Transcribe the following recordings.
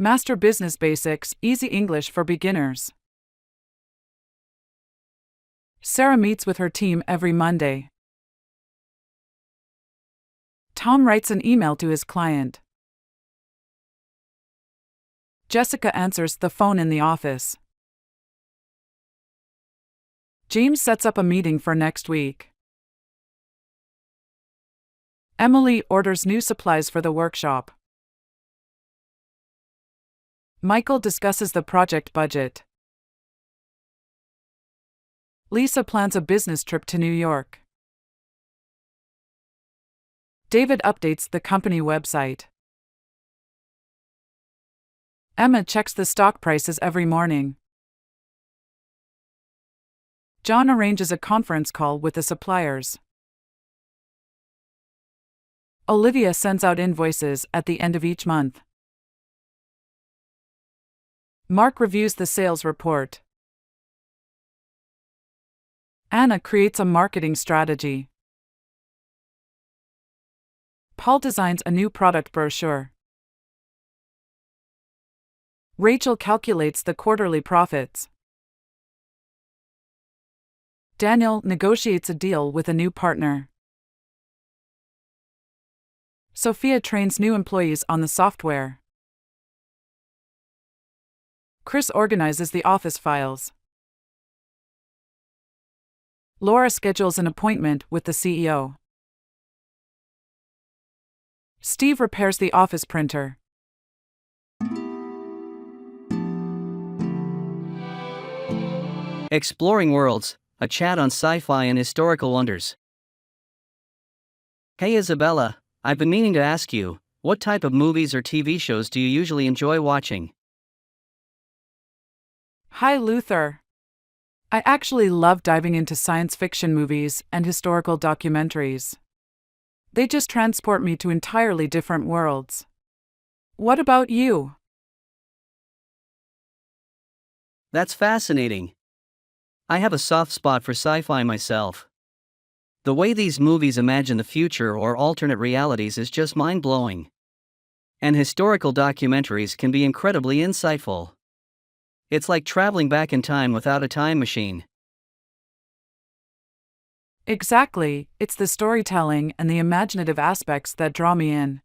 Master Business Basics, Easy English for Beginners. Sarah meets with her team every Monday. Tom writes an email to his client. Jessica answers the phone in the office. James sets up a meeting for next week. Emily orders new supplies for the workshop. Michael discusses the project budget. Lisa plans a business trip to New York. David updates the company website. Emma checks the stock prices every morning. John arranges a conference call with the suppliers. Olivia sends out invoices at the end of each month. Mark reviews the sales report. Anna creates a marketing strategy. Paul designs a new product brochure. Rachel calculates the quarterly profits. Daniel negotiates a deal with a new partner. Sophia trains new employees on the software. Chris organizes the office files. Laura schedules an appointment with the CEO. Steve repairs the office printer. Exploring Worlds, a chat on sci-fi and historical wonders. Hey Isabella, I've been meaning to ask you, what type of movies or TV shows do you usually enjoy watching? Hi Luther. I actually love diving into science fiction movies and historical documentaries. They just transport me to entirely different worlds. What about you? That's fascinating. I have a soft spot for sci-fi myself. The way these movies imagine the future or alternate realities is just mind-blowing. And historical documentaries can be incredibly insightful. It's like traveling back in time without a time machine. Exactly, it's the storytelling and the imaginative aspects that draw me in.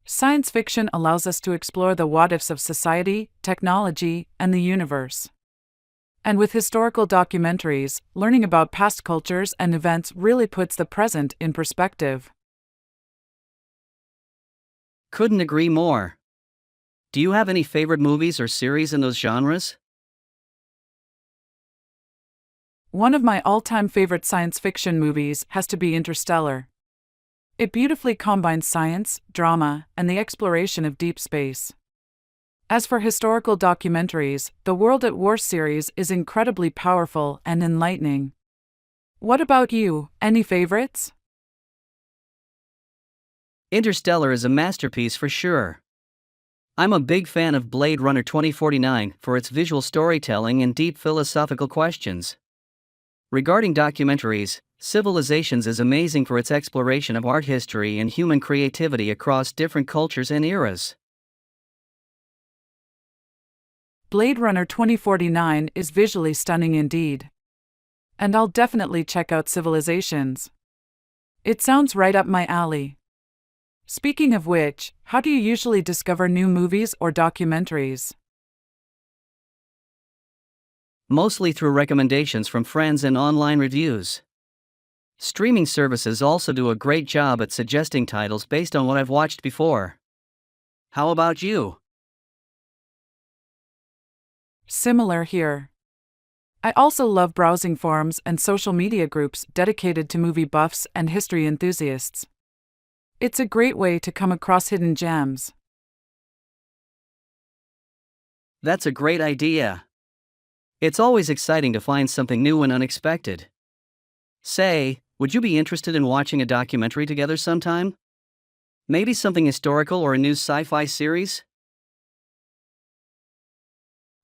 Science fiction allows us to explore the what-ifs of society, technology, and the universe. And with historical documentaries, learning about past cultures and events really puts the present in perspective. Couldn't agree more. Do you have any favorite movies or series in those genres? One of my all-time favorite science fiction movies has to be Interstellar. It beautifully combines science, drama, and the exploration of deep space. As for historical documentaries, the World at War series is incredibly powerful and enlightening. What about you, any favorites? Interstellar is a masterpiece for sure. I'm a big fan of Blade Runner 2049 for its visual storytelling and deep philosophical questions. Regarding documentaries, Civilizations is amazing for its exploration of art history and human creativity across different cultures and eras. Blade Runner 2049 is visually stunning indeed. And I'll definitely check out Civilizations. It sounds right up my alley. Speaking of which, how do you usually discover new movies or documentaries? Mostly through recommendations from friends and online reviews. Streaming services also do a great job at suggesting titles based on what I've watched before. How about you? Similar here. I also love browsing forums and social media groups dedicated to movie buffs and history enthusiasts. It's a great way to come across hidden gems. That's a great idea. It's always exciting to find something new and unexpected. Say, would you be interested in watching a documentary together sometime? Maybe something historical or a new sci-fi series?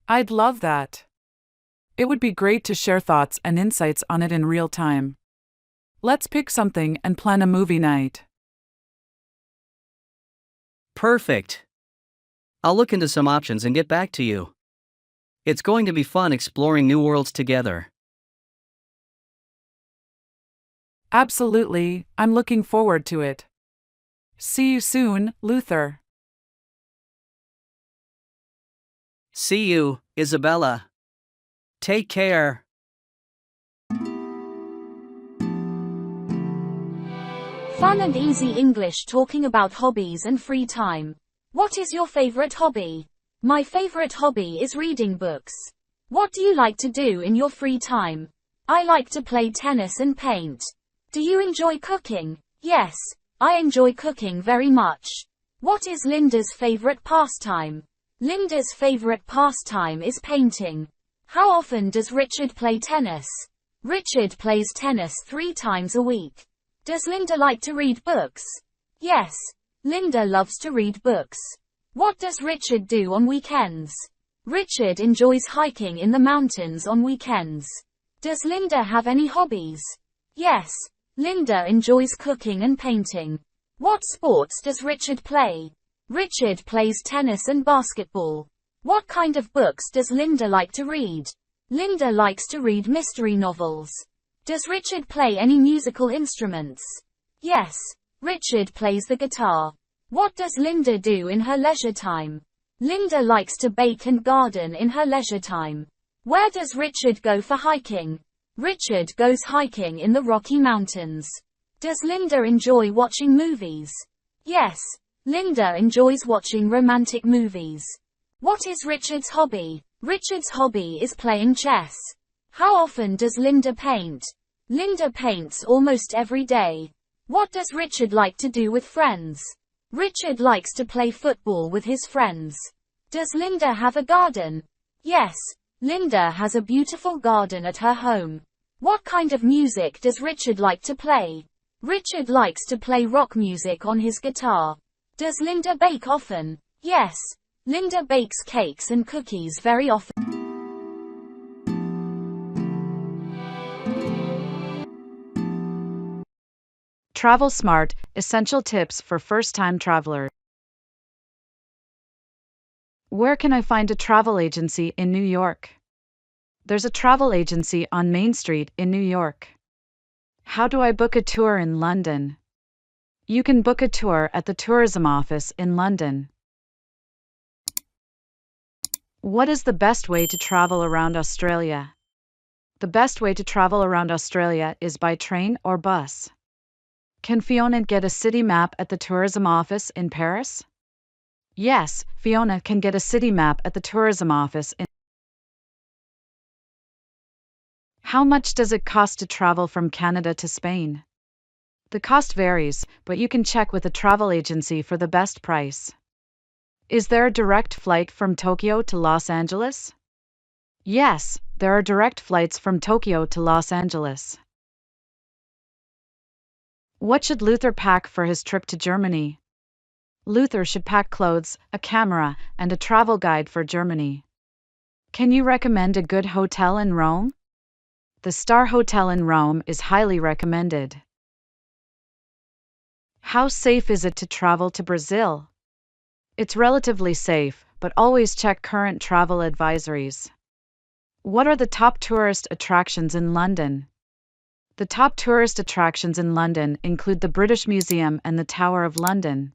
I'd love that. It would be great to share thoughts and insights on it in real time. Let's pick something and plan a movie night. Perfect. I'll look into some options and get back to you. It's going to be fun exploring new worlds together. Absolutely, I'm looking forward to it. See you soon, Luther. See you, Isabella. Take care. Fun and easy English talking about hobbies and free time. What is your favorite hobby? My favorite hobby is reading books. What do you like to do in your free time? I like to play tennis and paint. Do you enjoy cooking? Yes, I enjoy cooking very much. What is Linda's favorite pastime? Linda's favorite pastime is painting. How often does Richard play tennis? Richard plays tennis 3 times a week. Does Linda like to read books? Yes, Linda loves to read books. What does Richard do on weekends? Richard enjoys hiking in the mountains on weekends. Does Linda have any hobbies? Yes, Linda enjoys cooking and painting. What sports does Richard play? Richard plays tennis and basketball. What kind of books does Linda like to read? Linda likes to read mystery novels. Does Richard play any musical instruments? Yes, Richard plays the guitar. What does Linda do in her leisure time? Linda likes to bake and garden in her leisure time. Where does Richard go for hiking? Richard goes hiking in the Rocky Mountains. Does Linda enjoy watching movies? Yes, Linda enjoys watching romantic movies. What is Richard's hobby? Richard's hobby is playing chess. How often does Linda paint? Linda paints almost every day. What does Richard like to do with friends? Richard likes to play football with his friends. Does Linda have a garden? Yes, Linda has a beautiful garden at her home. What kind of music does Richard like to play? Richard likes to play rock music on his guitar. Does Linda bake often? Yes, Linda bakes cakes and cookies very often. Travel Smart, essential tips for first-time travelers. Where can I find a travel agency in New York? There's a travel agency on Main Street in New York. How do I book a tour in London? You can book a tour at the tourism office in London. What is the best way to travel around Australia? The best way to travel around Australia is by train or bus. Can Fiona get a city map at the tourism office in Paris? Yes, Fiona can get a city map at the tourism office in. How much does it cost to travel from Canada to Spain? The cost varies, but you can check with a travel agency for the best price. Is there a direct flight from Tokyo to Los Angeles? Yes, there are direct flights from Tokyo to Los Angeles. What should Luther pack for his trip to Germany? Luther should pack clothes, a camera, and a travel guide for Germany. Can you recommend a good hotel in Rome? The Star Hotel in Rome is highly recommended. How safe is it to travel to Brazil? It's relatively safe, but always check current travel advisories. What are the top tourist attractions in London? The top tourist attractions in London include the British Museum and the Tower of London.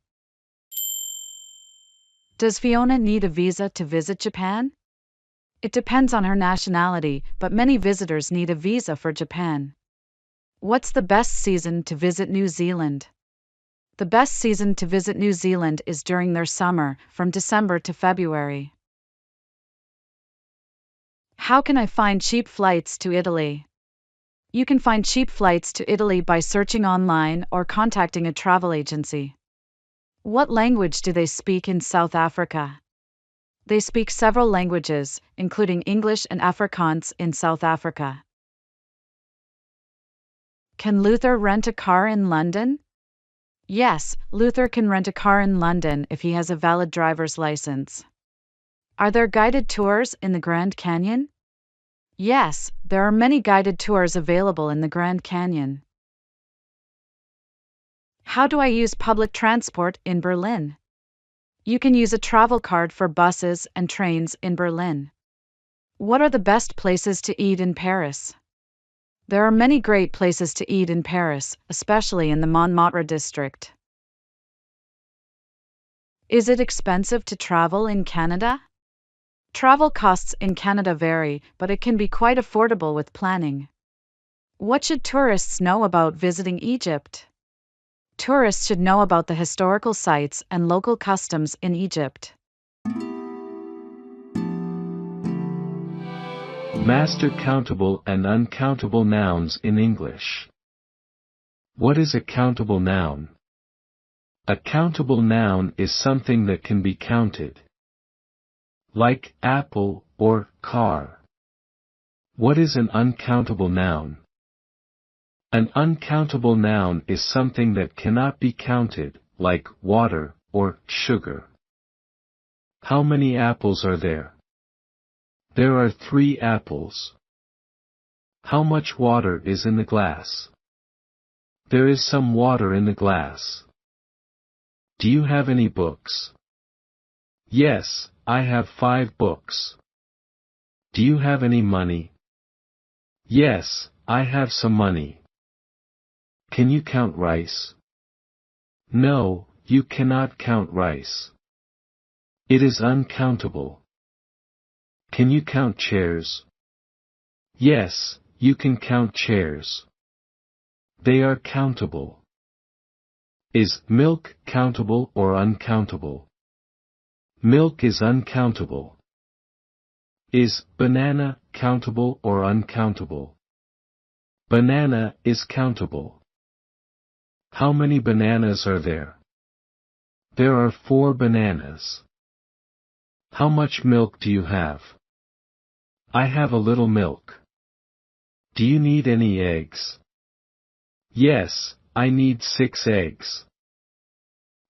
Does Fiona need a visa to visit Japan? It depends on her nationality, but many visitors need a visa for Japan. What's the best season to visit New Zealand? The best season to visit New Zealand is during their summer, from December to February. How can I find cheap flights to Italy? You can find cheap flights to Italy by searching online or contacting a travel agency. What language do they speak in South Africa? They speak several languages, including English and Afrikaans in South Africa. Can Luther rent a car in London? Yes, Luther can rent a car in London if he has a valid driver's license. Are there guided tours in the Grand Canyon? Yes, there are many guided tours available in the Grand Canyon. How do I use public transport in Berlin? You can use a travel card for buses and trains in Berlin. What are the best places to eat in Paris? There are many great places to eat in Paris, especially in the Montmartre district. Is it expensive to travel in Canada? Travel costs in Canada vary, but it can be quite affordable with planning. What should tourists know about visiting Egypt? Tourists should know about the historical sites and local customs in Egypt. Master countable and uncountable nouns in English. What is a countable noun? A countable noun is something that can be counted, like apple or car. What is an uncountable noun? An uncountable noun is something that cannot be counted, like water or sugar. How many apples are there? There are 3 apples. How much water is in the glass? There is some water in the glass. Do you have any books? Yes, I have 5 books. Do you have any money? Yes, I have some money. Can you count rice? No, you cannot count rice. It is uncountable. Can you count chairs? Yes, you can count chairs. They are countable. Is milk countable or uncountable? Milk is uncountable. Is banana countable or uncountable? Banana is countable. How many bananas are there? There are 4 bananas. How much milk do you have? I have a little milk. Do you need any eggs? Yes, I need 6 eggs.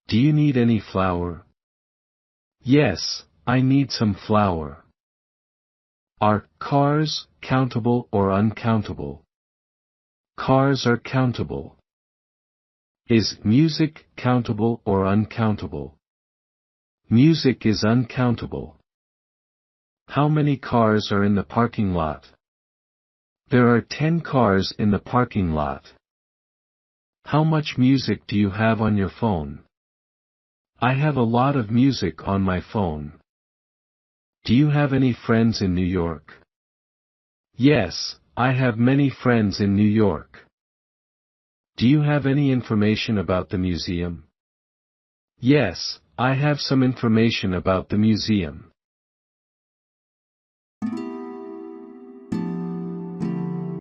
Do you need any flour? Yes, I need some flour. Are cars countable or uncountable? Cars are countable. Is music countable or uncountable? Music is uncountable. How many cars are in the parking lot? There are 10 cars in the parking lot. How much music do you have on your phone? I have a lot of music on my phone. Do you have any friends in New York? Yes, I have many friends in New York. Do you have any information about the museum? Yes, I have some information about the museum.